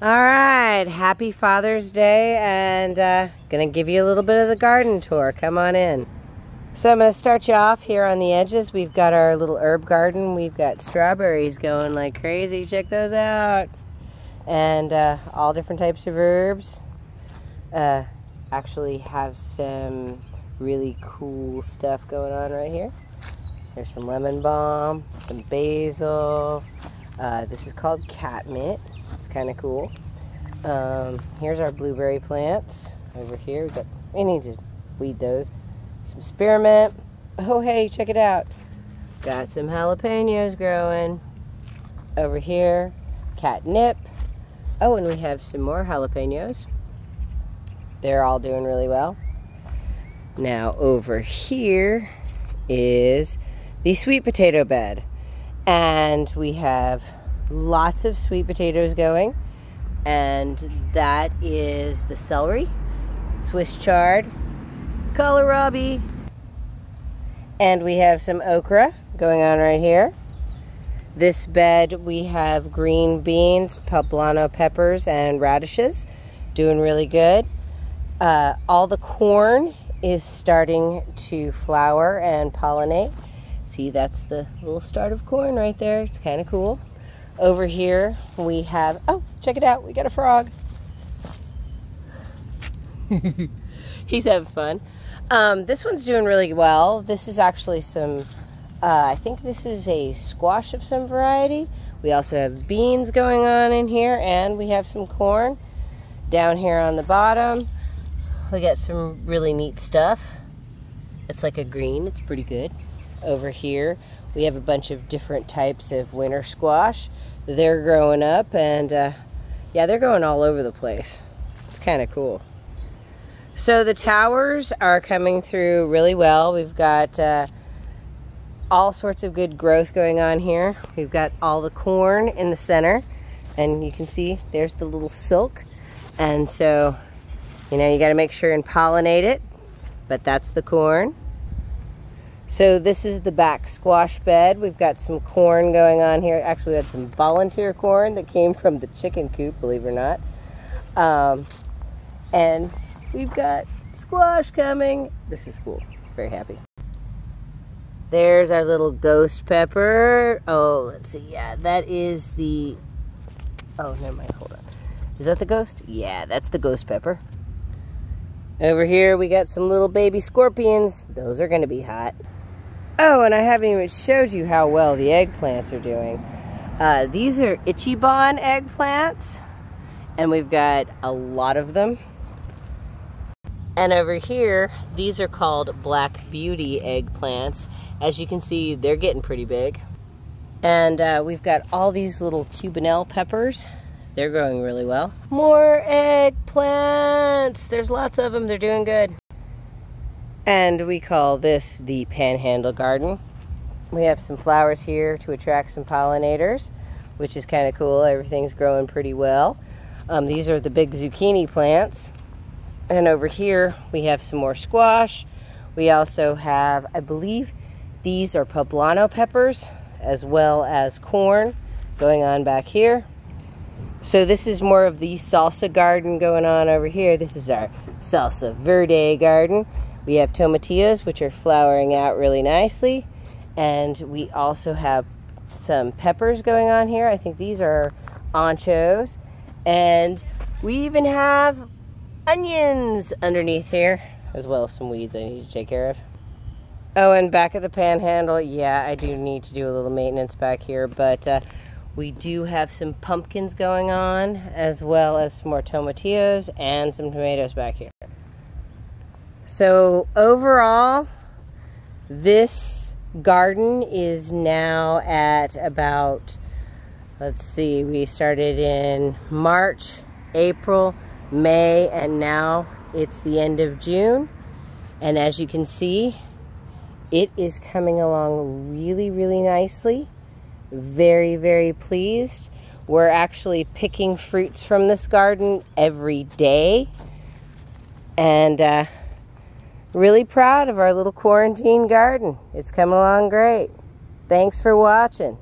All right, happy Father's Day, and gonna give you a little bit of the garden tour. Come on in. So I'm gonna start you off here on the edges. We've got our little herb garden. We've got strawberries going like crazy. Check those out. And all different types of herbs. Actually have some really cool stuff going on right here. There's some lemon balm, some basil. This is called catmint. It's kind of cool. Here's our blueberry plants over here. We need to weed those. Some spearmint. Oh, hey, check it out. Got some jalapenos growing over here. Catnip. Oh, and we have some more jalapenos. They're all doing really well. Now over here is the sweet potato bed. And we have lots of sweet potatoes going. And that is the celery, Swiss chard, kohlrabi, and we have some okra going on right here. This bed we have green beans, poblano peppers, and radishes doing really good. All the corn is starting to flower and pollinate. See, that's the little start of corn right there. It's kind of cool. Over here we have, oh, check it out, we got a frog. He's having fun. This one's doing really well. This is actually some, I think this is a squash of some variety. We also have beans going on in here, and we have some corn. Down here on the bottom, we got some really neat stuff. It's like a green, it's pretty good. Over here, we have a bunch of different types of winter squash. They're growing up, and yeah, they're going all over the place. It's kind of cool. So the towers are coming through really well. We've got all sorts of good growth going on here. We've got all the corn in the center, and you can see there's the little silk. And so, you know, you got to make sure and pollinate it, but that's the corn. So this is the back squash bed. We've got some corn going on here. Actually, we had some volunteer corn that came from the chicken coop, believe it or not. And we've got squash coming. This is cool. Very happy. There's our little ghost pepper. Oh, let's see. Yeah, that is the... Oh, never mind. Hold on. Is that the ghost? Yeah, that's the ghost pepper. Over here, we got some little baby scorpions. Those are going to be hot. Oh, and I haven't even showed you how well the eggplants are doing. These are Ichiban eggplants, and we've got a lot of them. And over here, these are called Black Beauty eggplants. As you can see, they're getting pretty big. And we've got all these little cubanelle peppers. They're growing really well. More eggplants! There's lots of them. They're doing good. And we call this the Panhandle Garden. We have some flowers here to attract some pollinators, which is kind of cool. Everything's growing pretty well. These are the big zucchini plants. And over here, we have some more squash. We also have, I believe, these are poblano peppers, as well as corn going on back here. So this is more of the salsa garden going on over here. This is our salsa verde garden. We have tomatillos, which are flowering out really nicely. And we also have some peppers going on here. I think these are anchos. And we even have onions underneath here, as well as some weeds I need to take care of. Oh, and back at the Panhandle, yeah, I do need to do a little maintenance back here, but we do have some pumpkins going on, as well as some more tomatillos and some tomatoes back here. So overall, this garden is now at about, let's see, we started in March, April, May, and now it's the end of June. And as you can see, it is coming along really, really nicely. Very, very pleased. We're actually picking fruits from this garden every day. And really proud of our little quarantine garden. It's coming along great. Thanks for watching.